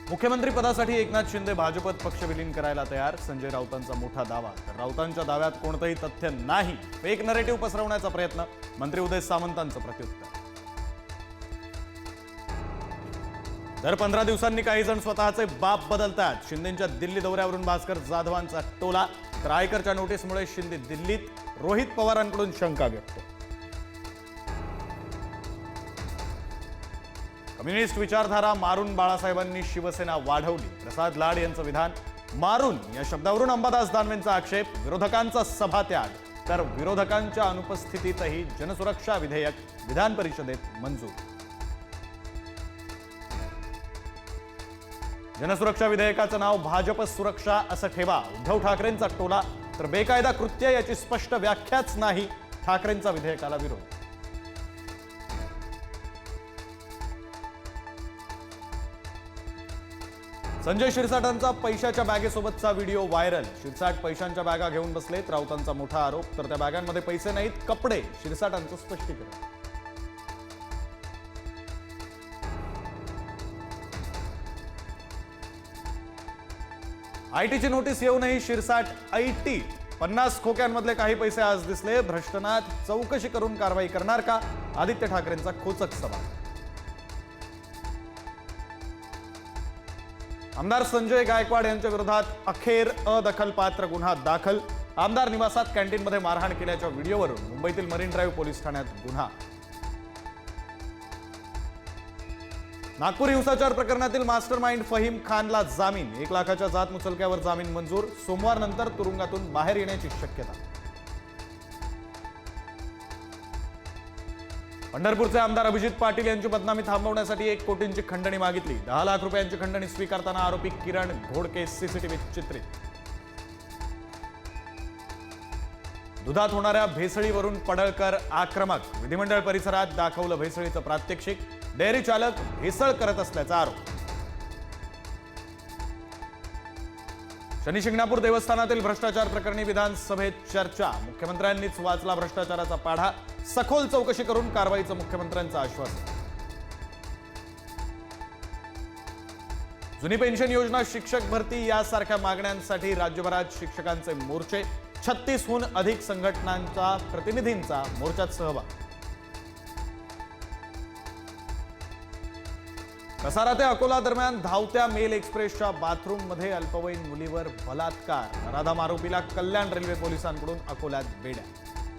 मुख्यमंत्री पदासाठी एकनाथ शिंदे भाजपत पक्ष विलीन करायला तयार, संजय राऊतांचा मोठा दावा। तर राऊतांच्या दाव्यात कोणतेही तथ्य नाही, फेक नरेटिव्ह पसरवण्याचा प्रयत्न, मंत्री उदय सामंतांचं प्रत्युत्तर। दर 15 दिवसांनी काही जण स्वतःचे बाप बदलतात, शिंदेंच्या दिल्ली दौऱ्यावरून भास्कर जाधवांचा टोला। तर आयकरच्या नोटीसमुळे शिंदे दिल्लीत, रोहित पवारांकडून शंका व्यक्त। कम्युनिस्ट विचारधारा मारून बाळासाहेबांनी शिवसेना वाढवली, प्रसाद लाड यांचं विधान। मारून या शब्दावरून अंबादास दानवेंचा आक्षेप, विरोधकांचा सभात्याग। तर विरोधकांच्या अनुपस्थितीतही जनसुरक्षा विधेयक विधान परिषदेत मंजूर। जनसुरक्षा विधेयकाचं नाव भाजप सुरक्षा असं ठेवा, उद्धव ठाकरेंचा टोला। तर बेकायदा कृत्य याची स्पष्ट व्याख्याच नाही, ठाकरेंचा विधेयकाला विरोध। संजय शिरसाटांचा पैशाच्या बॅगेसोबतचा व्हिडिओ व्हायरल, शिरसाट पैशांच्या बॅगा घेऊन बसलेत, राऊतांचा मोठा आरोप। तर त्या बॅगांमध्ये पैसे नाहीत, कपडे, शिरसाटांचं स्पष्टीकरण। आयटीची नोटीस येऊनही शिरसाट ऐटी, 50 खोक्यांमधले काही पैसे आज दिसले, भ्रष्टनाथ चौकशी करून कारवाई करणार का, आदित्य ठाकरेंचा खोचक सवाल। आमदार संजय गायकवाड यांच्या विरोधात अखेर अदखलपात्र गुन्हा दाखल, आमदार निवासात कॅन्टीनमध्ये मारहाण केल्याच्या व्हिडिओवरून मुंबईतील मरीन ड्राईव्ह पोलीस ठाण्यात गुन्हा। नागपूर हिंसाचार प्रकरणातील मास्टरमाइंड फहीम खानला जामीन, 1 लाखाच्या जात मुचलक्यावर जामीन मंजूर, सोमवारनंतर तुरुंगातून बाहेर येण्याची शक्यता। पंढरपूरचे आमदार अभिजित पाटील यांची बदनामी थांबवण्यासाठी 1 कोटींची खंडणी मागितली, 10 लाख रुपयांची खंडणी स्वीकारताना आरोपी किरण घोडके सीसीटीव्हीत चित्रित। दुधात होणाऱ्या भेसळीवरून पडळकर आक्रमक, विधिमंडळ परिसरात दाखवलं भेसळीचं प्रात्यक्षिक, डेअरी चालक भेसळ करत असल्याचा आरोप। शनी शिंगणापूर देवस्थानातील भ्रष्टाचार प्रकरणी विधानसभेत चर्चा, मुख्यमंत्र्यांनीच वाचला भ्रष्टाचाराचा पाढा, सखोल चौकशी करून कारवाईचं मुख्यमंत्र्यांचं आश्वासन। जुनी पेन्शन योजना, शिक्षक भरती यासारख्या मागण्यांसाठी राज्यभरात शिक्षकांचे मोर्चे, 36हून अधिक संघटनांच्या प्रतिनिधींचा मोर्चात सहभाग। कसारा ते अकोला दरम्यान धावत्या मेल एक्सप्रेसच्या बाथरूममध्ये अल्पवयीन मुलीवर बलात्कार, नराधाम आरोपीला कल्याण रेल्वे पोलिसांकडून अकोल्यात बेड्या।